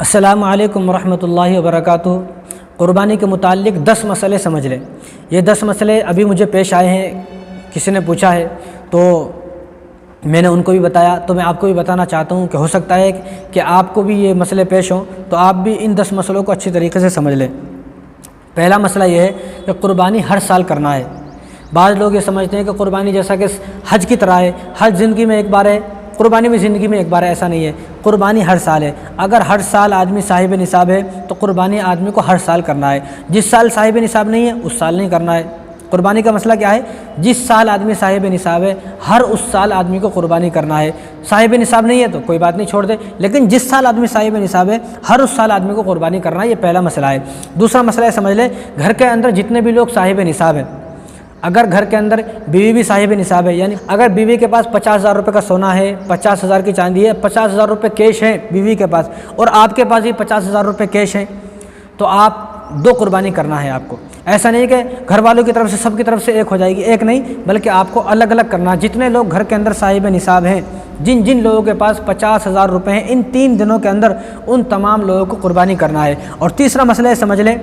السلام علیکم ورحمۃ اللہ وبرکاتہ۔ قربانی کے متعلق 10 مسئلے سمجھ لیں۔ یہ 10 مسئلے ابھی مجھے پیش آئے ہیں، کسی نے پوچھا ہے تو میں نے ان کو بھی بتایا، تو میں آپ کو بھی بتانا چاہتا ہوں کہ ہو سکتا ہے کہ آپ کو بھی یہ مسئلے پیش ہوں تو آپ بھی ان 10 مسئلوں کو اچھی طریقے سے سمجھ لیں۔ پہلا مسئلہ یہ ہے کہ قربانی ہر سال کرنا ہے۔ بعض لوگ یہ سمجھتے ہیں کہ قربانی جیسا کہ حج کی طرح ہے، حج زندگی میں ایک بار ہے، قربانی بھی زندگی میں ایک بار ہے، ایسا نہیں ہے۔ قربانی ہر سال ہے۔ اگر ہر سال آدمی صاحب نصاب ہے تو قربانی آدمی کو ہر سال کرنا ہے۔ جس سال صاحب نصاب نہیں ہے اس سال نہیں کرنا ہے۔ قربانی کا مسئلہ کیا ہے؟ جس سال آدمی صاحب نصاب ہے ہر اس سال آدمی کو قربانی کرنا ہے۔ صاحب نصاب نہیں ہے تو کوئی بات نہیں، چھوڑ دے، لیکن جس سال آدمی صاحب نصاب ہے ہر اس سال آدمی کو قربانی کرنا ہے۔ یہ پہلا مسئلہ ہے۔ دوسرا مسئلہ ہے، سمجھ لے گھر کے اندر جتنے بھی لوگ صاحب نصاب ہیں، اگر گھر کے اندر بیوی بھی صاحب نصاب ہے، یعنی اگر بیوی کے پاس 50,000 روپے کا سونا ہے، 50,000 کی چاندی ہے، 50,000 روپے کیش ہیں بیوی کے پاس، اور آپ کے پاس بھی 50,000 روپے کیش ہیں، تو آپ 2 قربانی کرنا ہے آپ کو۔ ایسا نہیں کہ گھر والوں کی طرف سے سب کی طرف سے ایک ہو جائے گی، ایک نہیں بلکہ آپ کو الگ الگ کرنا ہے۔ جتنے لوگ گھر کے اندر صاحب نصاب ہیں، جن لوگوں کے پاس 50,000 روپے ہیں، ان 3 دنوں کے اندر ان تمام لوگوں کو قربانی کرنا ہے۔ اور تیسرا مسئلہ ہے، سمجھ لیں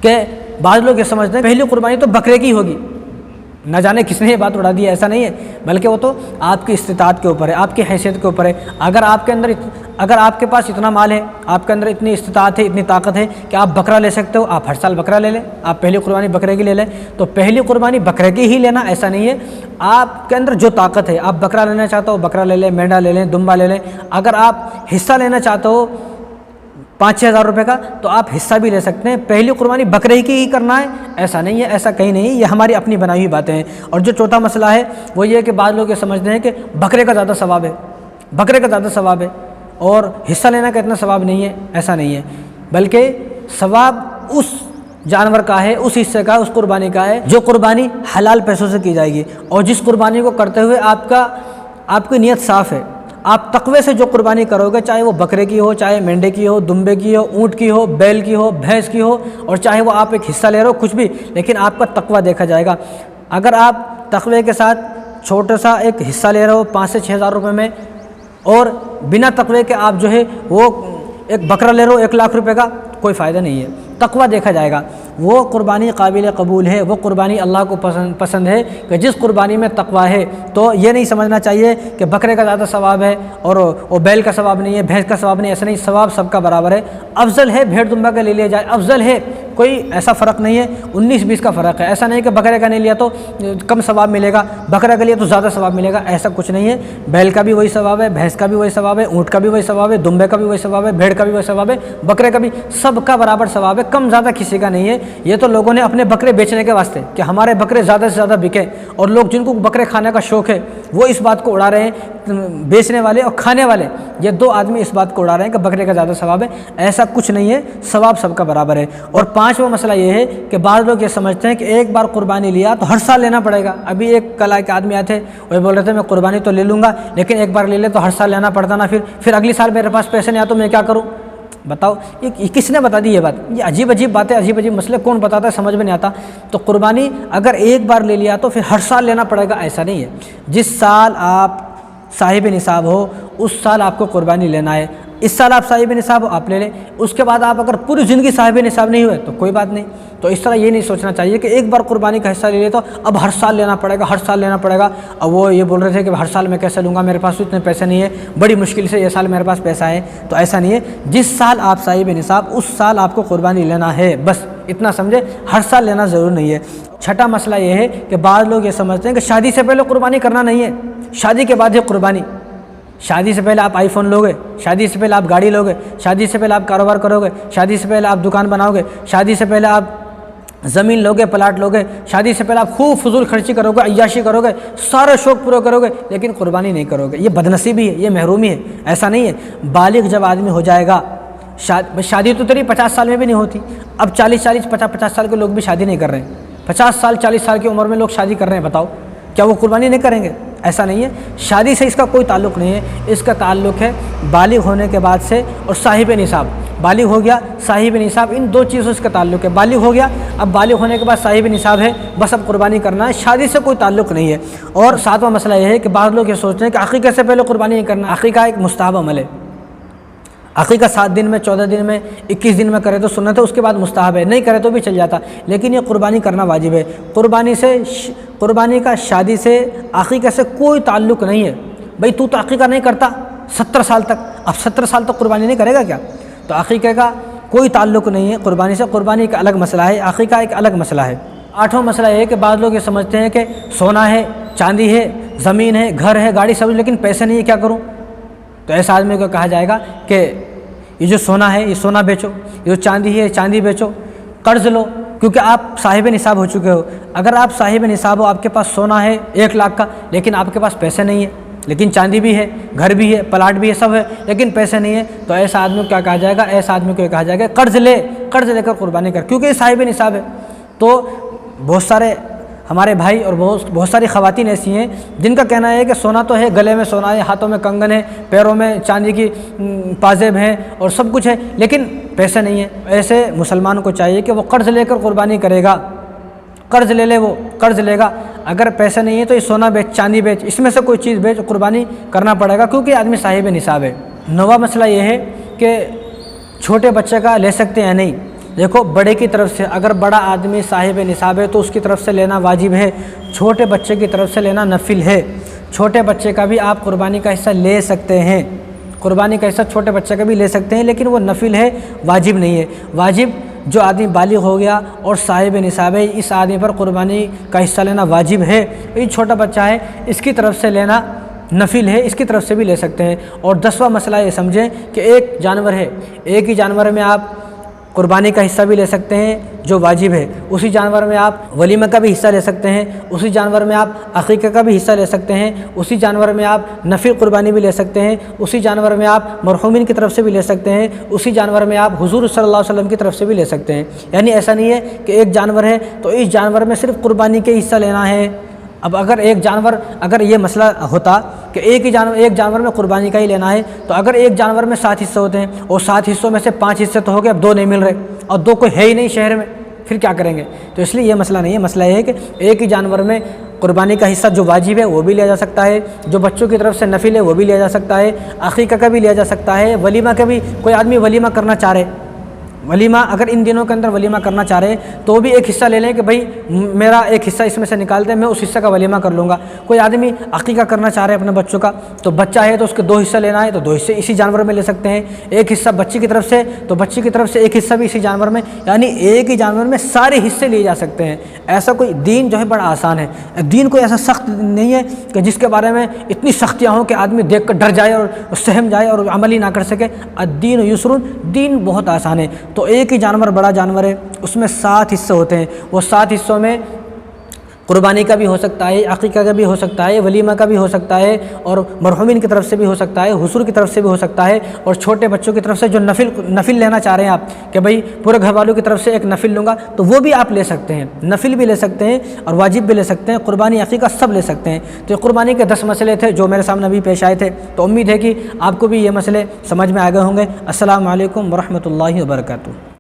کہ بعض لوگ یہ سمجھتے ہیں پہلی قربانی تو بکرے کی ہوگی، نہ جانے کس نے یہ بات اڑا دی ہے، ایسا نہیں ہے، بلکہ وہ تو آپ کی استطاعت کے اوپر ہے، آپ کی حیثیت کے اوپر ہے۔ اگر آپ کے پاس اتنا مال ہے، آپ کے اندر اتنی استطاعت ہے، اتنی طاقت ہے کہ آپ بکرا لے سکتے ہو، آپ ہر سال بکرا لے لیں، آپ پہلی قربانی بکرے کی لے لیں، تو پہلی قربانی بکرے کی ہی لینا، ایسا نہیں ہے۔ آپ کے اندر جو طاقت ہے، آپ بکرا لینا چاہتے ہو بکرا لے لیں، مینڈا لے لیں، دمبا لے لیں۔ اگر آپ حصہ لینا چاہتے ہو 5-6 ہزار روپے کا تو آپ حصہ بھی لے سکتے ہیں۔ پہلی قربانی بکرے کی ہی کرنا ہے، ایسا نہیں ہے، ایسا کہیں نہیں، یہ ہماری اپنی بنائی ہوئی باتیں ہیں۔ اور جو چوتھا مسئلہ ہے وہ یہ ہے کہ بعض لوگ یہ سمجھتے ہیں کہ بکرے کا زیادہ ثواب ہے، بکرے کا زیادہ ثواب ہے اور حصہ لینے کا اتنا ثواب نہیں ہے، ایسا نہیں ہے، بلکہ ثواب اس جانور کا ہے، اس حصے کا، اس قربانی کا ہے جو قربانی حلال پیسوں سے کی جائے گی، اور جس قربانی کو کرتے ہوئے آپ کی نیت صاف ہے۔ آپ تقوی سے جو قربانی کرو گے، چاہے وہ بکرے کی ہو، چاہے مینڈے کی ہو، دمبے کی ہو، اونٹ کی ہو، بیل کی ہو، بھینس کی ہو، اور چاہے وہ آپ ایک حصہ لے رہے ہو، کچھ بھی، لیکن آپ کا تقوی دیکھا جائے گا۔ اگر آپ تقوی کے ساتھ چھوٹا سا ایک حصہ لے رہے ہو 5 سے 6 ہزار روپے میں، اور بنا تقوی کے آپ جو ہے وہ ایک بکرا لے رہے ہو 1 لاکھ روپے کا، کوئی فائدہ نہیں ہے۔ تقوی دیکھا جائے گا، وہ قربانی قابل قبول ہے، وہ قربانی اللہ کو پسند ہے کہ جس قربانی میں تقوی ہے۔ تو یہ نہیں سمجھنا چاہیے کہ بکرے کا زیادہ ثواب ہے اور وہ بیل کا ثواب نہیں ہے، بھینس کا ثواب نہیں، ایسا نہیں، ثواب سب کا برابر ہے۔ افضل ہے بھیڑ دمبا کا لے لیا جائے، افضل ہے، کوئی ایسا فرق نہیں ہے، 19-20 کا فرق ہے۔ ایسا نہیں کہ بکرے کا نہیں لیا تو کم ثواب ملے گا، بکرے کا لیا تو زیادہ ثواب ملے گا، ایسا کچھ نہیں ہے۔ بیل کا بھی وہی ثواب ہے، بھینس کا بھی وہی ثواب ہے، اونٹ کا بھی وہی ثواب ہے، دمبے کا بھی وہی ثواب ہے، بھیڑ کا بھی وہی ثواب ہے، بکرے کا بھی، سب کا برابر ثواب ہے، کم زیادہ کسی کا نہیں ہے۔ یہ تو لوگوں نے اپنے بکرے بیچنے کے واسطے کہ ہمارے بکرے زیادہ سے زیادہ بکیں، اور لوگ جن کو بکرے کھانے کا شوق ہے وہ اس بات کو اڑا رہے ہیں، بیچنے والے اور کھانے والے، یہ 2 آدمی اس بات کو اڑا رہے ہیں کہ بکرے کا زیادہ ثواب ہے، ایسا کچھ نہیں ہے، ثواب سب کا برابر ہے۔ اور 5واں مسئلہ یہ ہے کہ بعض لوگ یہ سمجھتے ہیں کہ ایک بار قربانی لیا تو ہر سال لینا پڑے گا۔ ابھی ایک کل ایک آدمی آئے تھے، وہ بول رہے تھے میں قربانی تو لے لوں گا لیکن ایک بار لے لے تو ہر سال لینا پڑتا نا، پھر اگلی سال میرے پاس پیسے نہیں آتے تو میں کیا کروں؟ بتاؤ، یہ کس نے بتا دی یہ بات؟ یہ عجیب عجیب باتیں، عجیب عجیب مسئلے کون بتاتا ہے، سمجھ میں نہیں آتا۔ تو قربانی اگر ایک بار لے لیا تو پھر ہر سال لینا پڑے گا، ایسا نہیں ہے۔ جس سال آپ صاحب نصاب ہو اس سال آپ کو قربانی لینا ہے۔ اس سال آپ صاحب نصاب ہو آپ لے لیں، اس کے بعد آپ اگر پوری زندگی صاحب نصاب نہیں ہوئے تو کوئی بات نہیں۔ تو اس طرح یہ نہیں سوچنا چاہیے کہ ایک بار قربانی کا حصہ لے لے تو اب ہر سال لینا پڑے گا، ہر سال لینا پڑے گا۔ اب وہ یہ بول رہے تھے کہ ہر سال میں کیسے لوں گا، میرے پاس تو اتنے پیسے نہیں ہے، بڑی مشکل سے یہ سال میرے پاس پیسہ ہے، تو ایسا نہیں ہے۔ جس سال آپ صاحب نصاب اس سال آپ کو قربانی لینا ہے، بس اتنا سمجھے، ہر سال لینا ضرور نہیں ہے۔ چھٹا مسئلہ یہ ہے کہ بعض لوگ یہ سمجھتے ہیں کہ شادی سے پہلے قربانی کرنا نہیں ہے، شادی کے بعد ہے قربانی۔ شادی سے پہلے آپ آئی فون لوگے، شادی سے پہلے آپ گاڑی لوگے، شادی سے پہلے آپ کاروبار کرو گے، شادی سے پہلے آپ دکان بناؤ گے، شادی سے پہلے آپ زمین لوگے، پلاٹ لوگے، شادی سے پہلے آپ خوب فضول خرچی کرو گے، عیاشی کرو گے، سارے شوق پورے کرو گے، لیکن قربانی نہیں کرو گے، یہ بدنصیبی ہے، یہ محرومی ہے، ایسا نہیں ہے۔ بالغ جب آدمی ہو جائے گا، شادی تو تیری 50 سال میں بھی نہیں ہوتی، اب 40-50 سال کے لوگ بھی شادی نہیں کر رہے ہیں، 50 سال 40 سال کی عمر میں لوگ شادی کر رہے ہیں، بتاؤ کیا وہ قربانی نہیں کریں گے؟ ایسا نہیں ہے، شادی سے اس کا کوئی تعلق نہیں ہے، اس کا تعلق ہے بالغ ہونے کے بعد سے اور صاحب نصاب۔ بالغ ہو گیا، صاحب نصاب، ان 2 چیزوں سے کا تعلق ہے۔ بالغ ہو گیا، اب بالغ ہونے کے بعد صاحب نصاب ہے، بس اب قربانی کرنا ہے، شادی سے کوئی تعلق نہیں ہے۔ اور 7واں مسئلہ یہ ہے کہ بعض لوگ یہ سوچتے ہیں کہ عقیقے سے پہلے قربانی نہیں کرنا، عقیقہ ایک مستحب عمل ہے۔ عقیقہ 7 دن میں، 14 دن میں، 21 دن میں کرے تو سنت ہے، اس کے بعد مستحب ہے، نہیں کرے تو بھی چل جاتا، لیکن یہ قربانی کرنا واجب ہے۔ قربانی کا شادی سے، عقیقہ سے کوئی تعلق نہیں ہے۔ بھئی تو عقیقہ نہیں کرتا 70 سال تک، اب 70 سال تک قربانی نہیں کرے گا کیا؟ تو عقیقہ کا کوئی تعلق نہیں ہے قربانی سے، قربانی ایک الگ مسئلہ ہے، عقیقہ ایک الگ مسئلہ ہے۔ 8واں مسئلہ یہ ہے کہ بعض لوگ یہ سمجھتے ہیں کہ سونا ہے، چاندی ہے، زمین ہے، گھر ہے، گاڑی سب، لیکن پیسے نہیں ہے، کیا کروں؟ تو ایسے آدمی کو کہا جائے گا کہ یہ جو سونا ہے یہ سونا بیچو، یہ جو چاندی ہے چاندی بیچو، قرض لو، کیونکہ آپ صاحب نصاب ہو چکے ہو۔ اگر آپ صاحب نصاب ہو، آپ کے پاس سونا ہے 1 لاکھ کا، لیکن آپ کے پاس پیسے نہیں ہے، لیکن چاندی بھی ہے، گھر بھی ہے، پلاٹ بھی ہے، سب ہے، لیکن پیسے نہیں ہے، تو ایسا آدمی کو کیا کہا جائے گا؟ ایسا آدمی کو یہ کہا جائے گا قرض لے کر قربانی کر، کیونکہ یہ صاحب نصاب ہے۔ تو بہت سارے ہمارے بھائی اور بہت ساری خواتین ایسی ہیں جن کا کہنا ہے کہ سونا تو ہے، گلے میں سونا ہے، ہاتھوں میں کنگن ہے، پیروں میں چاندی کی پازیب ہیں اور سب کچھ ہے، لیکن پیسے نہیں ہے۔ ایسے مسلمان کو چاہیے کہ وہ قرض لے کر قربانی کرے گا، قرض وہ قرض لے گا، اگر پیسے نہیں ہے تو یہ سونا بیچ، چاندی بیچ، اس میں سے کوئی چیز بیچ، قربانی کرنا پڑے گا، کیونکہ آدمی صاحب نصاب ہے۔ 9واں مسئلہ یہ ہے کہ چھوٹے بچے کا لے سکتے ہیں نہیں؟ دیکھو، بڑے کی طرف سے اگر بڑا آدمی صاحب نصاب ہے تو اس کی طرف سے لینا واجب ہے، چھوٹے بچے کی طرف سے لینا نفل ہے۔ چھوٹے بچے کا بھی آپ قربانی کا حصہ لے سکتے ہیں، قربانی کا حصہ چھوٹے بچے کا بھی لے سکتے ہیں، لیکن وہ نفل ہے، واجب نہیں ہے۔ واجب جو آدمی بالغ ہو گیا اور صاحب نصاب ہے، اس آدمی پر قربانی کا حصہ لینا واجب ہے۔ یہ چھوٹا بچہ ہے، اس کی طرف سے لینا نفل ہے، اس کی طرف سے بھی لے سکتے ہیں۔ اور 10واں مسئلہ یہ سمجھیں کہ ایک جانور ہے، ایک ہی جانور میں آپ قربانی کا حصہ بھی لے سکتے ہیں جو واجب ہے، اسی جانور میں آپ ولیمہ کا بھی حصہ لے سکتے ہیں، اسی جانور میں آپ عقیقہ کا بھی حصہ لے سکتے ہیں، اسی جانور میں آپ نفل قربانی بھی لے سکتے ہیں، اسی جانور میں آپ مرحومین کی طرف سے بھی لے سکتے ہیں، اسی جانور میں آپ حضور صلی اللہ علیہ وسلم کی طرف سے بھی لے سکتے ہیں۔ یعنی ایسا نہیں ہے کہ ایک جانور ہے تو اس جانور میں صرف قربانی کے حصہ لینا ہے۔ اب اگر یہ مسئلہ ہوتا کہ ایک جانور میں قربانی کا ہی لینا ہے، تو اگر ایک جانور میں 7 حصے ہوتے ہیں اور 7 حصوں میں سے 5 حصے تو ہو گئے، اب 2 نہیں مل رہے اور 2 کوئی ہے ہی نہیں شہر میں، پھر کیا کریں گے؟ تو اس لیے یہ مسئلہ نہیں ہے، مسئلہ یہ ہے کہ ایک ہی جانور میں قربانی کا حصہ جو واجب ہے وہ بھی لیا جا سکتا ہے، جو بچوں کی طرف سے نفل ہے وہ بھی لیا جا سکتا ہے، عقیقہ کا بھی لیا جا سکتا ہے، ولیمہ کا بھی، کوئی آدمی ولیمہ کرنا چاہ رہے، ولیمہ اگر ان دنوں کے اندر ولیمہ کرنا چاہ رہے ہیں تو بھی ایک حصہ لے لیں کہ بھائی میرا ایک حصہ اس میں سے نکال دیں، میں اس حصہ کا ولیمہ کر لوں گا۔ کوئی آدمی عقیقہ کرنا چاہ رہے ہیں اپنے بچوں کا، تو بچہ ہے تو اس کے 2 حصہ لینا ہے تو 2 حصے اسی جانور میں لے سکتے ہیں، ایک حصہ بچی کی طرف سے تو بچی کی طرف سے ایک حصہ بھی اسی جانور میں، یعنی ایک ہی جانور میں سارے حصے لیے جا سکتے ہیں۔ ایسا کوئی دین جو ہے بڑا آسان ہے، دین کوئی ایسا سخت نہیں ہے کہ جس کے بارے میں اتنی سختیاں ہوں کہ آدمی دیکھ کر ڈر جائے اور سہم جائے اور عمل ہی نہ کر سکے۔ الدین یسر، دین بہت آسان ہے۔ تو ایک ہی جانور بڑا جانور ہے، اس میں 7 حصے ہوتے ہیں، وہ 7 حصوں میں قربانی کا بھی ہو سکتا ہے، عقیقہ کا بھی ہو سکتا ہے، ولیمہ کا بھی ہو سکتا ہے، اور مرحومین کی طرف سے بھی ہو سکتا ہے، حضور کی طرف سے بھی ہو سکتا ہے، اور چھوٹے بچوں کی طرف سے جو نفل لینا چاہ رہے ہیں آپ کہ بھائی پورے گھر والوں کی طرف سے ایک نفل لوں گا، تو وہ بھی آپ لے سکتے ہیں، نفل بھی لے سکتے ہیں اور واجب بھی لے سکتے ہیں، قربانی عقیقہ سب لے سکتے ہیں۔ تو یہ قربانی کے 10 مسئلے تھے جو میرے سامنے ابھی پیش آئے تھے، تو امید ہے کہ آپ کو بھی یہ مسئلے سمجھ میں آ گئے ہوں گے۔ السلام علیکم ورحمۃ اللہ وبرکاتہ۔